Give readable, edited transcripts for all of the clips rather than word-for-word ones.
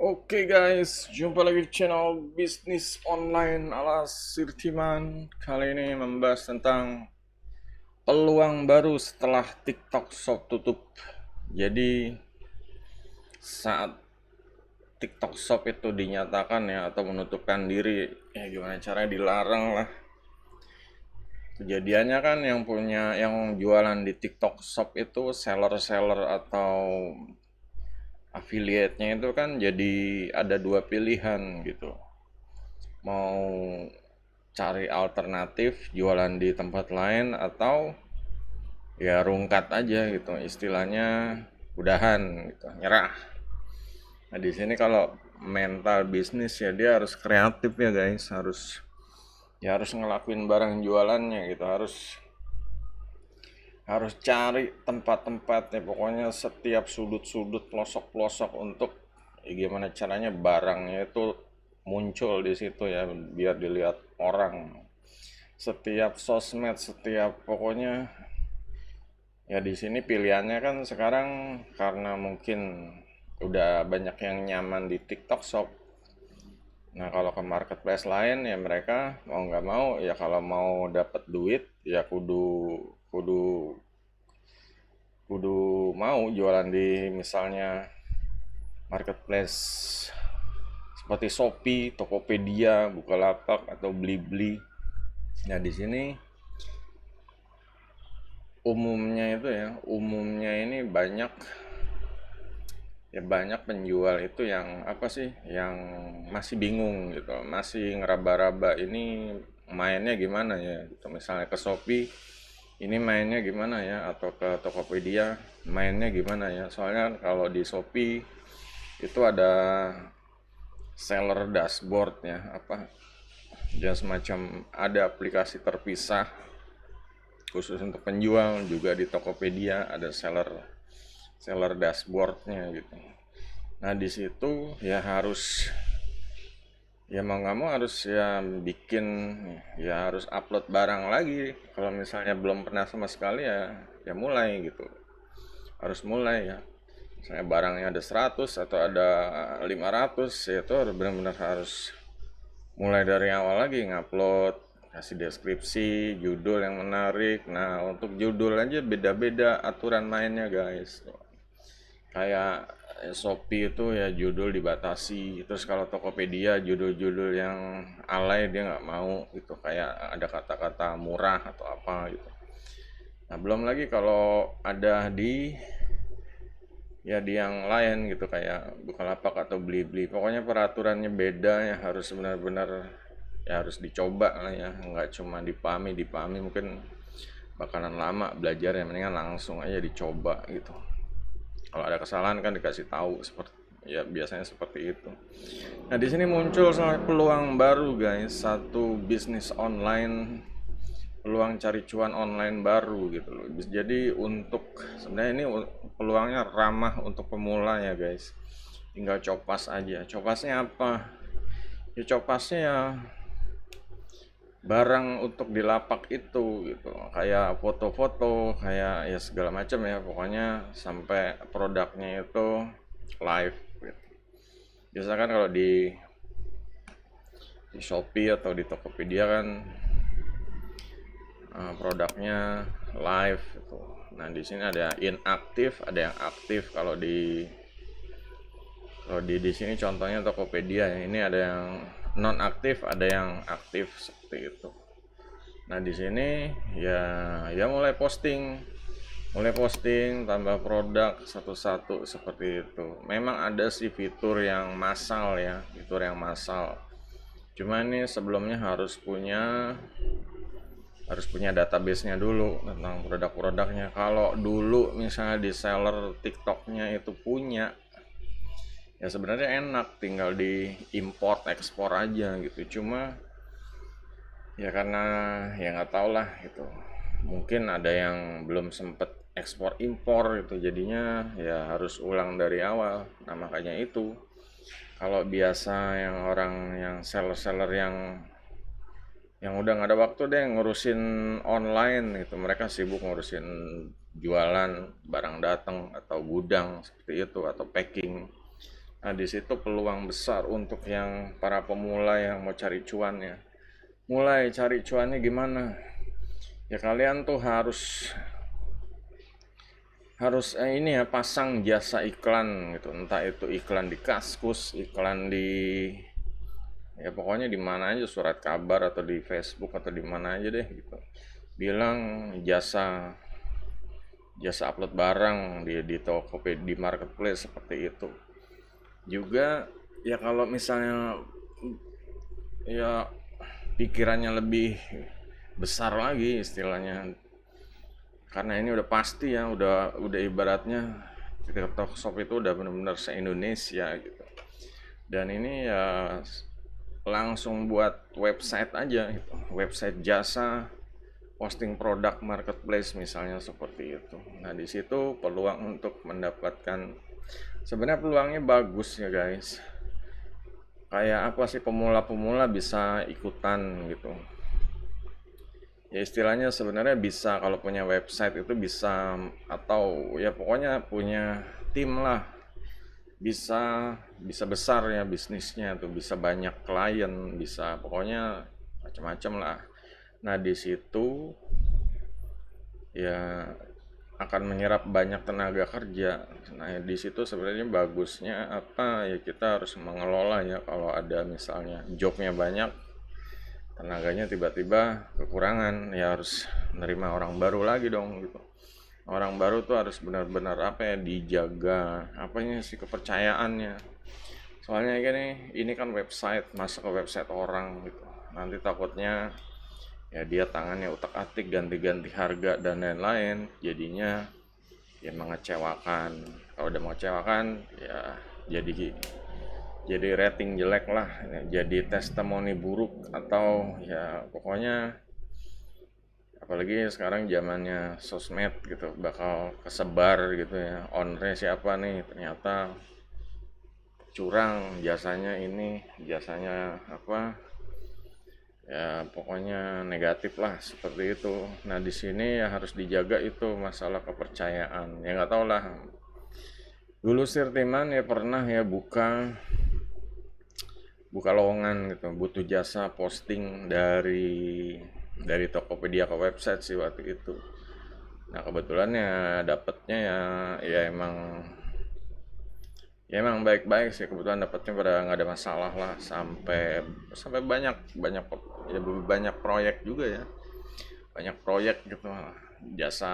Oke guys, jumpa lagi di channel bisnis online ala Sirtiman. Kali ini membahas tentang peluang baru setelah TikTok Shop tutup. Jadi saat TikTok Shop itu dinyatakan ya atau menutupkan diri, ya gimana caranya dilarang lah. Kejadiannya kan yang jualan di TikTok Shop itu seller-seller atau affiliate-nya itu kan jadi ada dua pilihan gitu. Mau cari alternatif jualan di tempat lain atau ya rungkat aja gitu, istilahnya udahan gitu, nyerah. Nah di sini kalau mental bisnis ya dia harus kreatif ya guys, harus ngelakuin barang jualannya gitu, harus cari tempat-tempat ya, pokoknya setiap sudut-sudut pelosok-pelosok untuk ya gimana caranya barangnya itu muncul di situ ya biar dilihat orang. Setiap sosmed, setiap pokoknya ya di sini pilihannya kan sekarang karena mungkin udah banyak yang nyaman di TikTok Shop. Nah kalau ke marketplace lain ya mereka mau nggak mau ya kalau mau dapat duit ya kudu kudu kudu mau jualan di misalnya marketplace seperti Shopee, Tokopedia, Bukalapak atau Blibli. Nah di sini umumnya ini banyak penjual itu yang apa sih yang masih bingung gitu, masih ngeraba-raba ini mainnya gimana ya gitu. Misalnya ke Shopee ini mainnya gimana ya, atau ke Tokopedia mainnya gimana ya, soalnya kalau di Shopee itu ada seller dashboard ya, apa dia semacam ada aplikasi terpisah khusus untuk penjual. Juga di Tokopedia ada seller seller dashboardnya gitu. Nah di situ ya harus, ya mau nggak mau harus ya bikin, ya harus upload barang lagi. Kalau misalnya belum pernah sama sekali ya mulai gitu, harus mulai ya. Misalnya barangnya ada 100 atau ada 500 ya itu harus benar-benar harus mulai dari awal lagi ngupload, kasih deskripsi, judul yang menarik. Nah untuk judul aja beda-beda aturan mainnya guys. Kayak Shopee itu ya judul dibatasi, terus kalau Tokopedia judul-judul yang alay dia nggak mau gitu, kayak ada kata-kata murah atau apa gitu. Nah belum lagi kalau ada di yang lain gitu kayak Bukalapak atau Blibli, pokoknya peraturannya beda ya, harus benar-benar ya harus dicoba lah ya, nggak cuma dipahami mungkin bakalan lama belajar ya, mendingan langsung aja dicoba gitu. Kalau ada kesalahan kan dikasih tahu, seperti ya biasanya seperti itu. Nah di sini muncul salah peluang baru guys, satu bisnis online, peluang cari cuan online baru gitu loh. Jadi untuk sebenarnya ini peluangnya ramah untuk pemula ya guys. Tinggal copas aja. Copasnya apa? Ya copasnya ya barang untuk di lapak itu gitu, kayak foto-foto, kayak ya segala macam ya, pokoknya sampai produknya itu live gitu. Biasa kan kalau di Shopee atau di Tokopedia kan produknya live gitu. Nah di sini ada inaktif ada yang aktif. Kalau di sini contohnya Tokopedia ya, ini ada yang non aktif ada yang aktif seperti itu. Nah, di sini ya mulai posting tambah produk satu-satu seperti itu. Memang ada sih fitur yang massal ya, fitur yang massal. Cuma ini sebelumnya harus punya database-nya dulu tentang produk-produknya. Kalau dulu misalnya di seller TikTok-nya itu punya, ya sebenarnya enak tinggal di import ekspor aja gitu. Cuma ya karena ya nggak tau lah gitu, mungkin ada yang belum sempet ekspor impor gitu, jadinya ya harus ulang dari awal. Nah makanya itu kalau biasa yang orang yang seller-seller yang udah nggak ada waktu deh ngurusin online gitu, mereka sibuk ngurusin jualan barang datang atau gudang seperti itu atau packing. Nah, di situ peluang besar untuk yang para pemula yang mau cari cuannya. Mulai cari cuannya gimana? Ya kalian tuh harus harus ini ya pasang jasa iklan gitu, entah itu iklan di Kaskus, iklan di ya pokoknya di mana aja, surat kabar atau di Facebook atau di mana aja deh gitu. Bilang jasa jasa upload barang di Tokopedia, di marketplace seperti itu. Juga ya kalau misalnya ya pikirannya lebih besar lagi istilahnya, karena ini udah pasti ya, udah ibaratnya TikTok Shop itu udah benar-benar se-Indonesia gitu. Dan ini ya langsung buat website aja gitu. Website jasa posting produk marketplace misalnya seperti itu. Nah, di situ peluang untuk mendapatkan, sebenarnya peluangnya bagus ya guys. Kayak apa sih, pemula-pemula bisa ikutan gitu. Ya istilahnya sebenarnya bisa, kalau punya website itu bisa, atau ya pokoknya punya tim lah, bisa bisa besar ya bisnisnya tuh, bisa banyak klien, bisa pokoknya macam-macam lah. Nah, di situ ya akan menyerap banyak tenaga kerja. Nah, di situ sebenarnya bagusnya apa ya, kita harus mengelola ya, kalau ada misalnya jobnya banyak, tenaganya tiba-tiba kekurangan, ya harus menerima orang baru lagi dong gitu. Orang baru tuh harus benar-benar apa ya, dijaga apanya sih, kepercayaannya. Soalnya ini kan website, masuk ke website orang gitu, nanti takutnya ya dia tangannya utak-atik, ganti-ganti harga dan lain-lain, jadinya ya mengecewakan. Kalau udah mengecewakan ya jadi jadi rating jelek lah, jadi testimoni buruk, atau ya pokoknya apalagi sekarang zamannya sosmed gitu, bakal kesebar gitu ya, ownernya siapa nih, ternyata curang jasanya, ini jasanya apa ya, pokoknya negatif lah seperti itu. Nah, di sini ya harus dijaga itu masalah kepercayaan. Ya nggak tau lah, dulu Sirtiman ya pernah ya buka buka lowongan gitu, butuh jasa posting dari Tokopedia ke website sih waktu itu. Nah, kebetulan ya dapetnya ya emang baik-baik sih, kebetulan dapetnya pada nggak ada masalah lah, sampai sampai banyak banyak ya, banyak proyek juga ya, banyak proyek gitu, jasa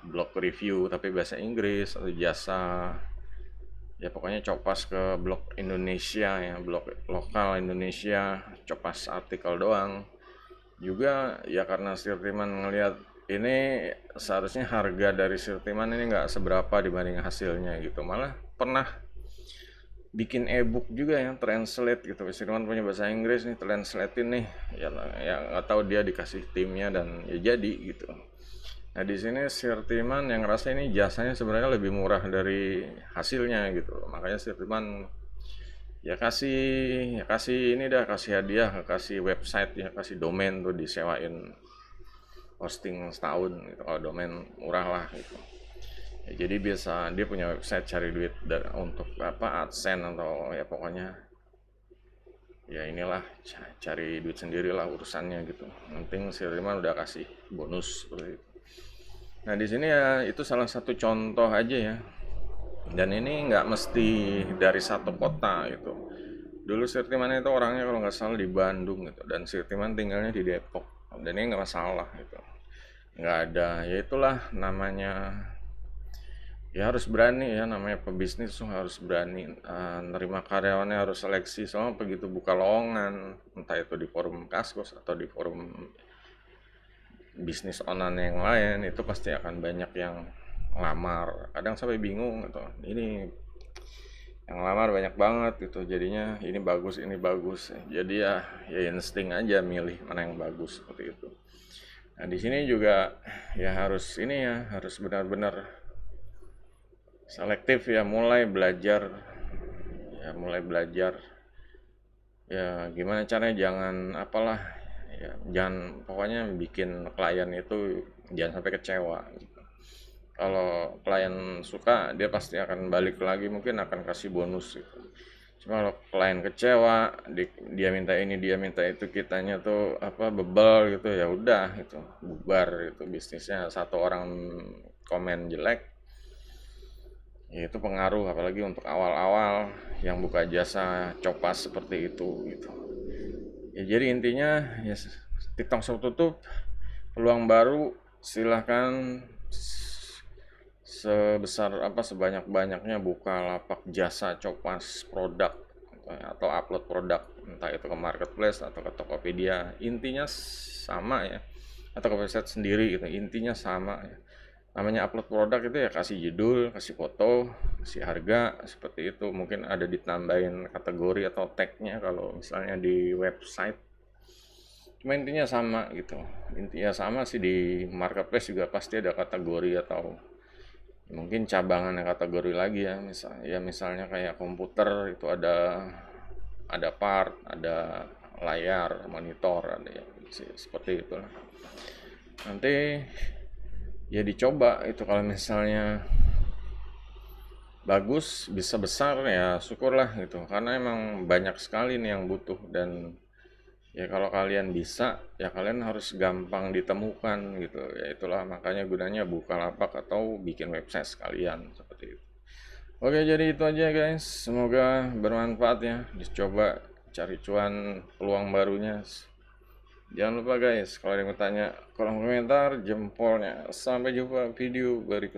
blog review tapi bahasa Inggris, atau jasa ya pokoknya copas ke blog Indonesia ya, blog lokal Indonesia, copas artikel doang. Juga ya karena Sirtiman ngelihat ini seharusnya harga dari Sirtiman ini nggak seberapa dibanding hasilnya gitu, malah pernah bikin ebook juga yang translate gitu. Sirtiman punya bahasa Inggris nih, translatein nih ya, ya nggak tahu dia dikasih timnya dan ya jadi gitu. Nah, di sini Sirtiman yang ngerasa ini jasanya sebenarnya lebih murah dari hasilnya gitu. Makanya Sirtiman ya kasih ini dah, kasih hadiah, kasih website ya, kasih domain tuh disewain hosting setahun gitu. Kalau domain murah lah gitu. Ya, jadi biasa dia punya website cari duit untuk apa, AdSense atau ya pokoknya ya inilah, cari duit sendiri lah urusannya gitu. Penting Sirtiman udah kasih bonus seperti itu. Nah, di sini ya itu salah satu contoh aja ya. Dan ini nggak mesti dari satu kota gitu. Dulu Sirtiman itu orangnya kalau nggak salah di Bandung gitu, dan Sirtiman tinggalnya di Depok. Dan ini nggak masalah gitu. Nggak ada, ya itulah namanya. Ya harus berani ya, namanya pebisnis tuh harus berani, nerima karyawannya, harus seleksi. Soalnya begitu buka lowongan, entah itu di forum Kaskus atau di forum bisnis online yang lain, itu pasti akan banyak yang ngelamar. Kadang sampai bingung gitu, ini yang ngelamar banyak banget gitu, jadinya ini bagus, jadi ya insting aja milih mana yang bagus seperti itu. Nah, di sini juga ya harus ini ya, harus benar-benar selektif ya, mulai belajar ya, gimana caranya, jangan apalah ya, jangan pokoknya bikin klien itu jangan sampai kecewa gitu. Kalau klien suka, dia pasti akan balik lagi, mungkin akan kasih bonus gitu. Cuma kalau klien kecewa, dia minta ini, dia minta itu, kitanya tuh apa bebel gitu, ya udah itu bubar itu bisnisnya. Satu orang komen jelek, ya itu pengaruh apalagi untuk awal-awal yang buka jasa copas seperti itu gitu. Ya jadi intinya ya TikTok Shop tutup, peluang baru silahkan sebesar apa sebanyak-banyaknya buka lapak jasa copas produk atau upload produk entah itu ke marketplace atau ke Tokopedia, intinya sama ya, atau ke website sendiri gitu, intinya sama ya. Namanya upload produk itu ya kasih judul, kasih foto, kasih harga seperti itu, mungkin ada ditambahin kategori atau tagnya kalau misalnya di website. Cuma intinya sama gitu, intinya sama sih. Di marketplace juga pasti ada kategori atau mungkin cabangannya kategori lagi ya, misalnya kayak komputer itu ada part, ada layar monitor, ada ya seperti itu. Nanti ya dicoba itu, kalau misalnya bagus bisa besar ya syukurlah gitu, karena emang banyak sekali nih yang butuh. Dan ya kalau kalian bisa ya kalian harus gampang ditemukan gitu ya, itulah makanya gunanya Bukalapak atau bikin website sekalian seperti itu. Oke, jadi itu aja guys, semoga bermanfaat ya, dicoba cari cuan peluang barunya. Jangan lupa guys, kalau ada yang mau tanya kolom komentar, jempolnya. Sampai jumpa video berikutnya.